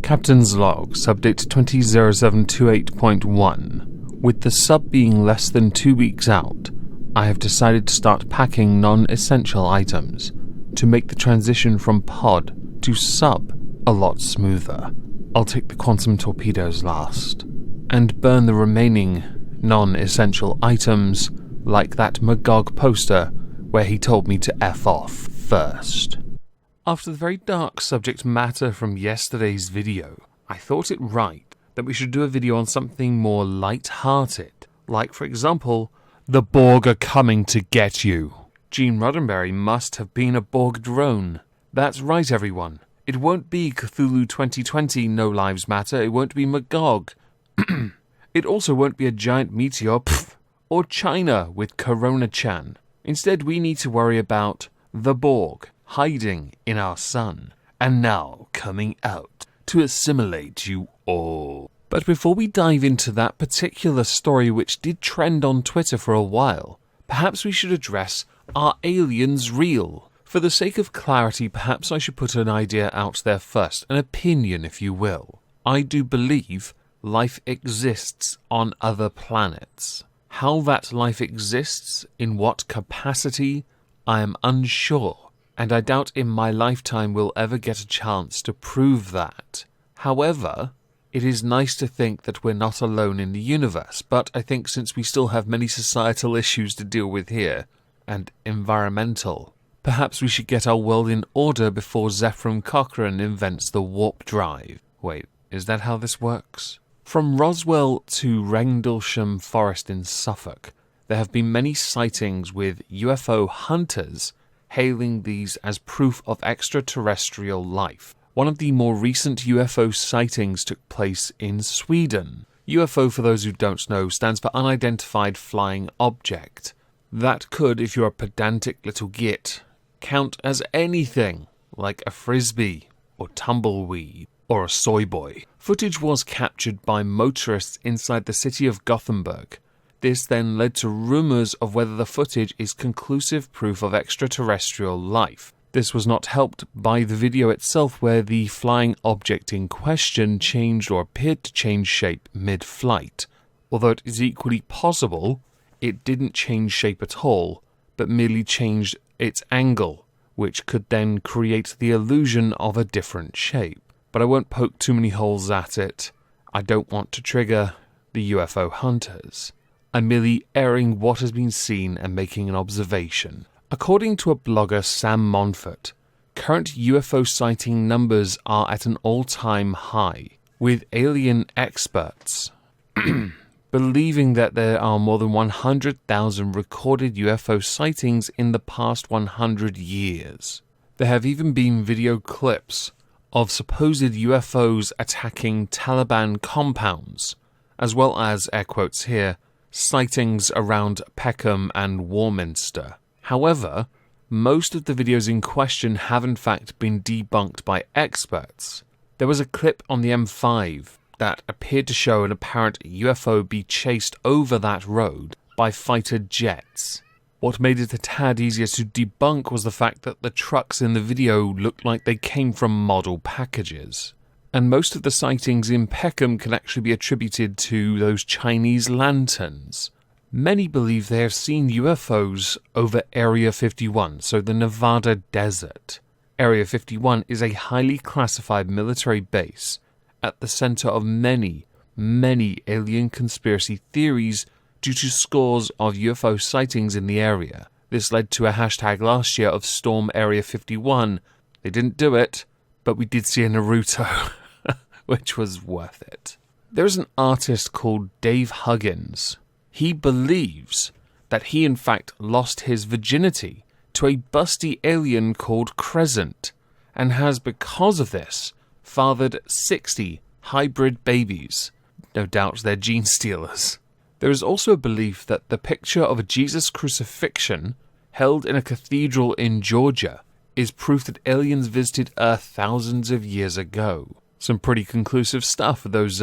Captain's Log, Subdate 200728.1. With the sub being less than 2 weeks out, I have decided to start packing non-essential items to make the transition from pod to sub a lot smoother. I'll take the quantum torpedoes last, and burn the remaining non-essential items like that Magog poster where he told me to F off first. After the very dark subject matter from yesterday's video, I thought it right that we should do a video on something more light-hearted, like, for example, the Borg are coming to get you. Gene Roddenberry must have been a Borg drone. That's right, everyone. It won't be Cthulhu 2020 No Lives Matter, it won't be Magog. It also won't be a giant meteor, or China with Corona-chan. Instead, we need to worry about the Borg hiding in our sun, and now coming out to assimilate you all. But before we dive into that particular story which did trend on Twitter for a while, perhaps we should address, are aliens real? For the sake of clarity, perhaps I should put an idea out there first, an opinion if you will. I do believe life exists on other planets. How that life exists, in what capacity, I am unsure, and I doubt in my lifetime we'll ever get a chance to prove that. However, it is nice to think that we're not alone in the universe, but I think since we still have many societal issues to deal with here, and environmental, perhaps we should get our world in order before Zephram Cochrane invents the warp drive. Wait, is that how this works? From Roswell to Rendlesham Forest in Suffolk, there have been many sightings with UFO hunters hailing these as proof of extraterrestrial life. One of the more recent UFO sightings took place in Sweden. UFO, for those who don't know, stands for Unidentified Flying Object. That could, if you're a pedantic little git, count as anything, like a frisbee, or tumbleweed, or a soy boy. Footage was captured by motorists inside the city of Gothenburg. This then led to rumours of whether the footage is conclusive proof of extraterrestrial life. This was not helped by the video itself, where the flying object in question changed or appeared to change shape mid-flight. Although it is equally possible it didn't change shape at all, but merely changed its angle, which could then create the illusion of a different shape. But I won't poke too many holes at it. I don't want to trigger the UFO hunters. I'm merely airing what has been seen and making an observation. According to a blogger, Sam Monfort, current UFO sighting numbers are at an all-time high, with alien experts believing that there are more than 100,000 recorded UFO sightings in the past 100 years. There have even been video clips of supposed UFOs attacking Taliban compounds, as well as, air quotes here, sightings around Peckham and Warminster. However, most of the videos in question have in fact been debunked by experts. There was a clip on the M5 that appeared to show an apparent UFO be chased over that road by fighter jets. What made it a tad easier to debunk was the fact that the trucks in the video looked like they came from model packages. And most of the sightings in Peckham can actually be attributed to those Chinese lanterns. Many believe they have seen UFOs over Area 51, so the Nevada desert. Area 51 is a highly classified military base at the center of many, many alien conspiracy theories due to scores of UFO sightings in the area. This led to a hashtag last year of Storm Area 51. They didn't do it, but we did see a Naruto, which was worth it. There's an artist called Dave Huggins. He believes that he in fact lost his virginity to a busty alien called Crescent, and has because of this fathered 60 hybrid babies. No doubt they're gene stealers. There is also a belief that the picture of a Jesus crucifixion held in a cathedral in Georgia is proof that aliens visited Earth thousands of years ago. Some pretty conclusive stuff with those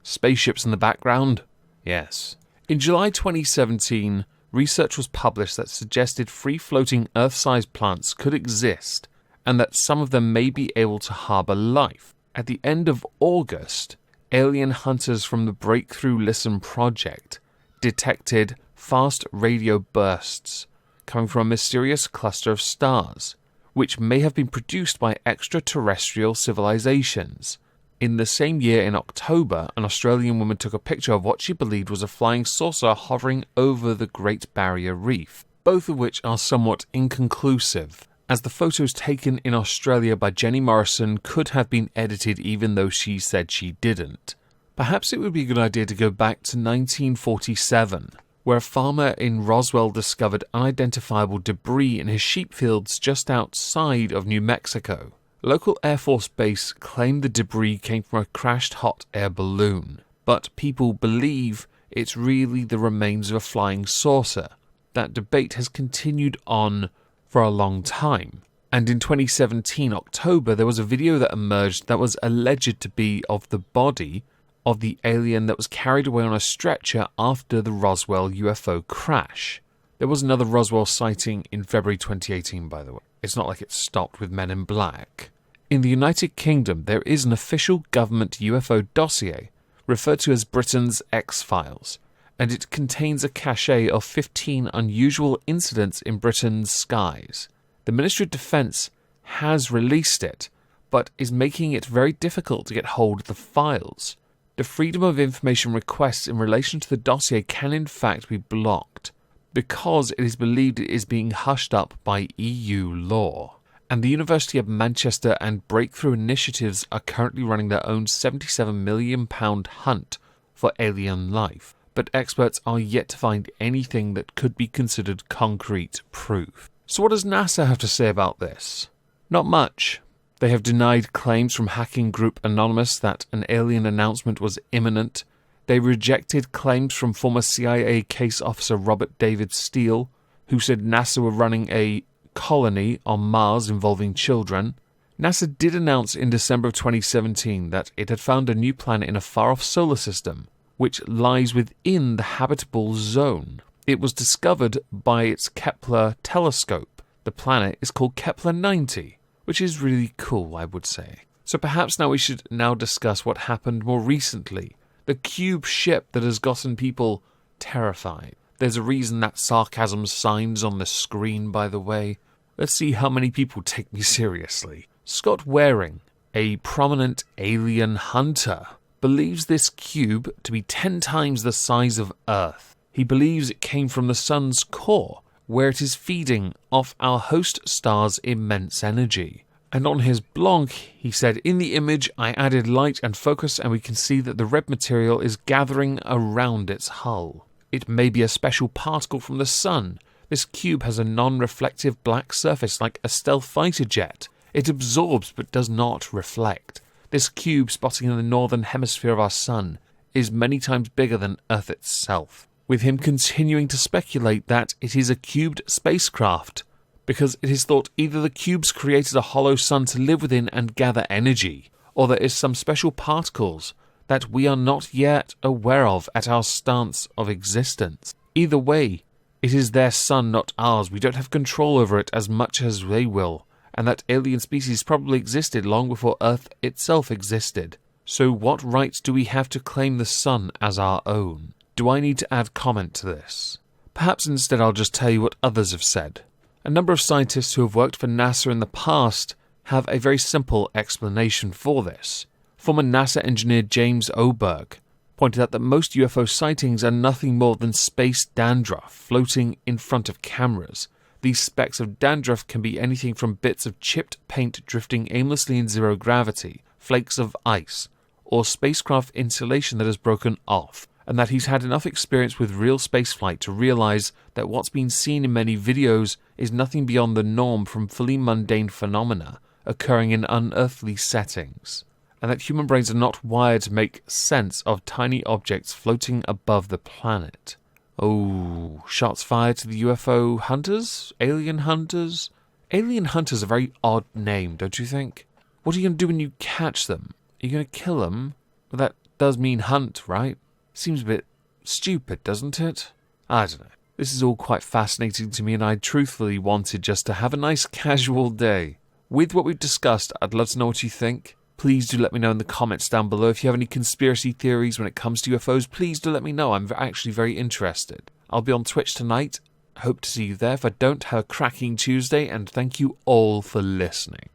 spaceships in the background. Yes. In July 2017, research was published that suggested free-floating Earth-sized plants could exist, and that some of them may be able to harbour life. At the end of August, alien hunters from the Breakthrough Listen project detected fast radio bursts coming from a mysterious cluster of stars, which may have been produced by extraterrestrial civilizations. In the same year, in October, an Australian woman took a picture of what she believed was a flying saucer hovering over the Great Barrier Reef, both of which are somewhat inconclusive, as the photos taken in Australia by Jenny Morrison could have been edited even though she said she didn't. Perhaps it would be a good idea to go back to 1947, where a farmer in Roswell discovered unidentifiable debris in his sheep fields just outside of New Mexico. A local Air Force base claimed the debris came from a crashed hot air balloon, but people believe it's really the remains of a flying saucer. That debate has continued on for a long time, and in 2017 October there was a video that emerged that was alleged to be of the body of the alien that was carried away on a stretcher after the Roswell UFO crash. There was another Roswell sighting in February 2018, by the way. It's not like it stopped with Men in Black. In the United Kingdom, there is an official government UFO dossier, referred to as Britain's X-Files, and it contains a cache of 15 unusual incidents in Britain's skies. The Ministry of Defence has released it, but is making it very difficult to get hold of the files. The Freedom of Information requests in relation to the dossier can in fact be blocked, because it is believed it is being hushed up by EU law. And the University of Manchester and Breakthrough Initiatives are currently running their own £77 million hunt for alien life, but experts are yet to find anything that could be considered concrete proof. So what does NASA have to say about this? Not much. They have denied claims from hacking group Anonymous that an alien announcement was imminent. They rejected claims from former CIA case officer Robert David Steele, who said NASA were running a colony on Mars involving children. NASA did announce in December of 2017 that it had found a new planet in a far-off solar system, which lies within the habitable zone. It was discovered by its Kepler telescope. The planet is called Kepler 90, which is really cool, I would say. So perhaps now we should discuss what happened more recently. The cube ship that has gotten people terrified. There's a reason that sarcasm signs on the screen, by the way. Let's see how many people take me seriously. Scott Waring, a prominent alien hunter, believes this cube to be 10 times the size of Earth. He believes it came from the sun's core, where it is feeding off our host star's immense energy. And on his blog, he said, "In the image, I added light and focus, and we can see that the red material is gathering around its hull. It may be a special particle from the sun. This cube has a non-reflective black surface like a stealth fighter jet. It absorbs but does not reflect. This cube, spotting in the northern hemisphere of our sun, is many times bigger than Earth itself." With him continuing to speculate that it is a cubed spacecraft, because it is thought either the cubes created a hollow sun to live within and gather energy, or there is some special particles that we are not yet aware of at our stance of existence. Either way, it is their sun, not ours. We don't have control over it as much as they will, and that alien species probably existed long before Earth itself existed. So what right do we have to claim the sun as our own? Do I need to add comment to this? Perhaps instead I'll just tell you what others have said. A number of scientists who have worked for NASA in the past have a very simple explanation for this. Former NASA engineer James Oberg pointed out that most UFO sightings are nothing more than space dandruff floating in front of cameras. These specks of dandruff can be anything from bits of chipped paint drifting aimlessly in zero gravity, flakes of ice, or spacecraft insulation that has broken off, and that he's had enough experience with real spaceflight to realize that what's been seen in many videos is nothing beyond the norm from fully mundane phenomena occurring in unearthly settings, and that human brains are not wired to make sense of tiny objects floating above the planet. Oh, shots fired to the UFO hunters? Alien hunters? Alien hunters are a very odd name, don't you think? What are you going to do when you catch them? Are you going to kill them? Well, that does mean hunt, right? Seems a bit stupid, doesn't it? I don't know. This is all quite fascinating to me, and I truthfully wanted just to have a nice casual day. With what we've discussed, I'd love to know what you think. Please do let me know in the comments down below. If you have any conspiracy theories when it comes to UFOs, please do let me know. I'm actually very interested. I'll be on Twitch tonight. Hope to see you there. If I don't, have a cracking Tuesday, and thank you all for listening.